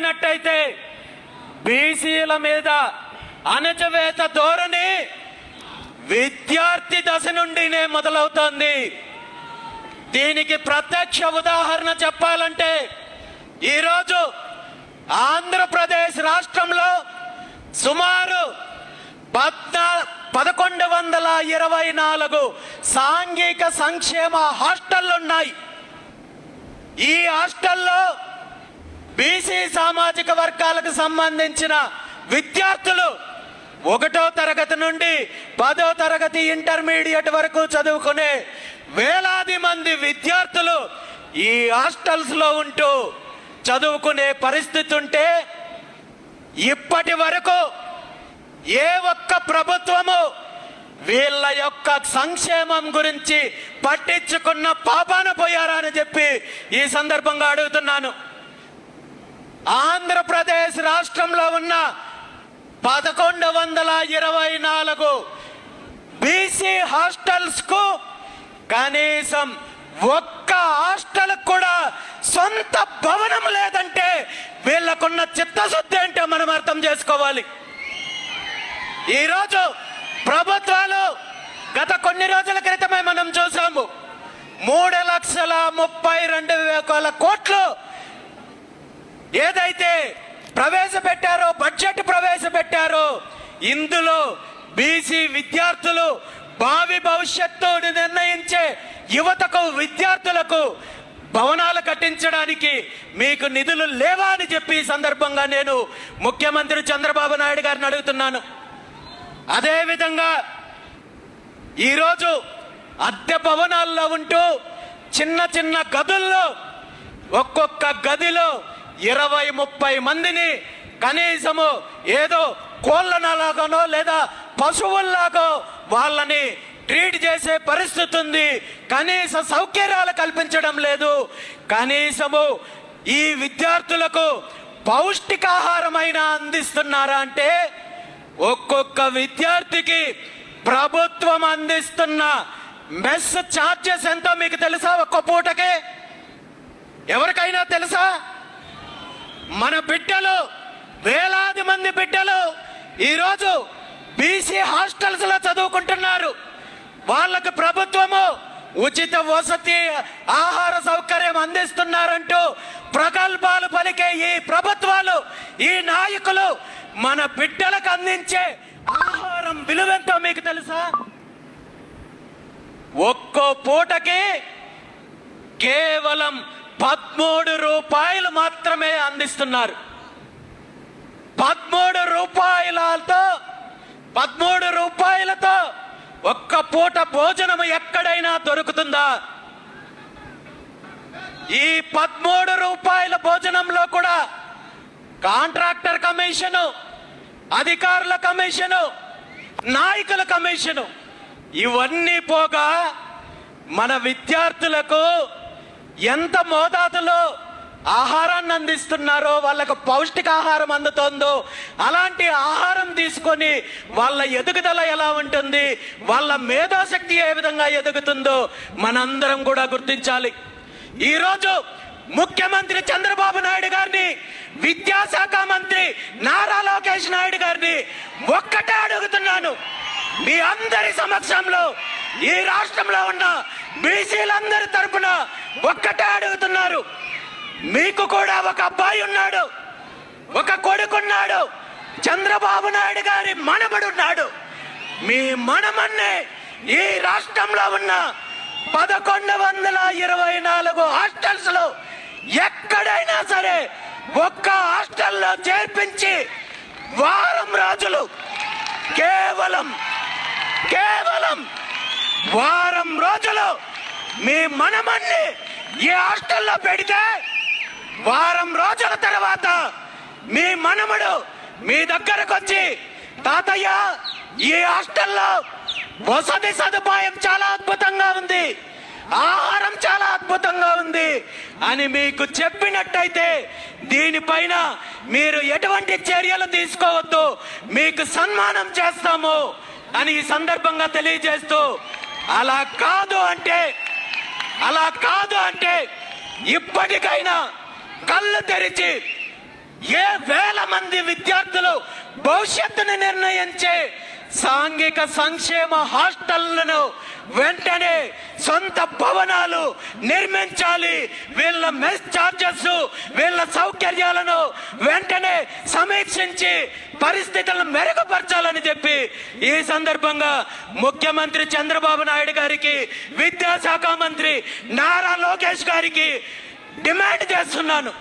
చూసినట్టయితే బీసీల మీద అణచివేత ధోరణి విద్యార్థి దశ నుండినే మొదలవుతోంది. దీనికి ప్రత్యక్ష ఉదాహరణ చెప్పాలంటే ఈరోజు ఆంధ్రప్రదేశ్ రాష్ట్రంలో సుమారు 1124 సాంఘిక సంక్షేమ హాస్టళ్లు ఉన్నాయి. ఈ హాస్టల్లో బీసీ సామాజిక వర్గాలకు సంబంధించిన విద్యార్థులు 1వ తరగతి నుండి 10వ తరగతి ఇంటర్మీడియట్ వరకు చదువుకునే వేలాది మంది విద్యార్థులు ఈ హాస్టల్స్ లో ఉంటూ చదువుకునే పరిస్థితి ఉంటే ఇప్పటి వరకు ఏ ఒక్క ప్రభుత్వము వీళ్ళ యొక్క సంక్షేమం గురించి పట్టించుకున్న పాపాన పోయారా అని చెప్పి ఈ సందర్భంగా అడుగుతున్నాను. ఆంధ్రప్రదేశ్ రాష్ట్రంలో ఉన్న 1124 బీసీ హాస్టల్స్ కు కనీసం ఒక్క హాస్టల్ కూడా సొంత భవనం లేదంటే వీళ్ళకున్న చిత్తశుద్ధి ఏంటో మనం అర్థం చేసుకోవాలి. ఈరోజు ప్రభుత్వాలు గత కొన్ని రోజుల క్రితమే మనం చూసాము 3,32,000 కోట్లు ఏదైతే ప్రవేశపెట్టారో, బడ్జెట్ ప్రవేశపెట్టారో, ఇందులో బీసీ విద్యార్థులు భావి భవిష్యత్తుని నిర్ణయించే యువతకు, విద్యార్థులకు భవనాలు కట్టించడానికి మీకు నిధులు లేవా అని చెప్పి ఈ సందర్భంగా నేను ముఖ్యమంత్రి చంద్రబాబు నాయుడు గారిని అడుగుతున్నాను. అదేవిధంగా ఈరోజు అద్దె భవనాల్లో ఉంటూ చిన్న చిన్న గదుల్లో ఒక్కొక్క గదిలో 20-30 మందిని కనీసము ఏదో కోళ్ళలాగానో లేదా పశువుల్లాగో వాళ్ళని ట్రీట్ చేసే పరిస్థితి ఉంది. కనీస సౌకర్యాలు కల్పించడం లేదు. కనీసము ఈ విద్యార్థులకు పౌష్టికాహారమైన అందిస్తున్నారా అంటే ఒక్కొక్క విద్యార్థికి ప్రభుత్వం అందిస్తున్న మెస్ ఛార్జెస్ ఎంతో మీకు తెలుసా? ఒక్క పూటకే ఎవరికైనా తెలుసా? మన బిడ్డలు, వేలాది మంది బిడ్డలు ఈరోజు బీసీ హాస్టల్స్ లో చదువుకుంటున్నారు. వాళ్ళకు ప్రభుత్వము ఉచిత వసతి, ఆహార సౌకర్యం అందిస్తున్నారంటూ ప్రగల్భాలు పలికే ఈ ప్రభుత్వాలు, ఈ నాయకులు మన బిడ్డలకు అందించే ఆహారం విలువెంతో మీకు తెలుసా? ఒక్కో పూటకి కేవలం 13 రూపాయలు మాత్రమే అందిస్తున్నారు. 13 రూపాయలతో ఒక్క పూట భోజనం ఎక్కడైనా దొరుకుతుందా? ఈ 13 రూపాయల భోజనంలో కూడా కాంట్రాక్టర్ కమిషను, అధికారుల కమిషను, నాయకుల కమిషను, ఇవన్నీ పోగా మన విద్యార్థులకు ఎంత మోతాదులో ఆహారాన్ని అందిస్తున్నారో, వాళ్ళకు పౌష్టికాహారం అందుతుందో, అలాంటి ఆహారం తీసుకొని వాళ్ళ ఎదుగుదల ఎలా ఉంటుంది, వాళ్ళ మేధాశక్తి ఏ విధంగా ఎదుగుతుందో మనందరం కూడా గుర్తించాలి. ఈరోజు ముఖ్యమంత్రి చంద్రబాబు నాయుడు గారిని, విద్యాశాఖ మంత్రి నారా లోకేష్ నాయుడు గారిని ఒక్కటే అడుగుతున్నాను. మీ అందరి సమక్షంలో ఈ రాష్ట్రంలో ఉన్న బీసీలందరి తరపున ఒక్కటే అడుగుతున్నారు. మీకు కూడా ఒక అబ్బాయి ఉన్నాడు, ఒక కొడుకున్నాడు, చంద్రబాబు నాయుడు గారి మనమడున్నాడు. మీ మనమన్నే ఈ రాష్ట్రంలో ఉన్న 1124 హాస్టల్స్ లో ఎక్కడైనా సరే ఒక్క హాస్టల్లో చేర్పించి వారం రోజులు, కేవలం వారం రోజులు మీ మనమన్ని ఈ హాస్టల్లో పెడితే వారం రోజుల తర్వాత మీ మనమడు మీ దగ్గరకు వచ్చి, తాతయ్య ఈ హాస్టల్లో వసతి సదుపాయం చాలా అద్భుతంగా ఉంది, ఆహారం చాలా అద్భుతంగా ఉంది అని మీకు చెప్పినట్టయితే దీనిపైన మీరు ఎటువంటి చర్యలు తీసుకోవద్దు, మీకు సన్మానం చేస్తాము అని ఈ సందర్భంగా తెలియజేస్తూ, అలా కాదు అంటే ఇప్పటికైనా కళ్ళు తెరిచి ఏ వేల మంది విద్యార్థులు భవిష్యత్తును నిర్ణయించే సాంఘిక సంక్షేమ హాస్టళ్లను వెంటనే సొంత భవనాలు నిర్మించాలి. వీళ్ళ మెస్ ఛార్జెస్, వీళ్ళ సౌకర్యాలను వెంటనే సమీక్షించి పరిస్థితులను మెరుగుపరచాలని చెప్పి ఈ సందర్భంగా ముఖ్యమంత్రి చంద్రబాబు నాయుడు గారికి, విద్యాశాఖ మంత్రి నారా లోకేష్ గారికి డిమాండ్ చేస్తున్నాను.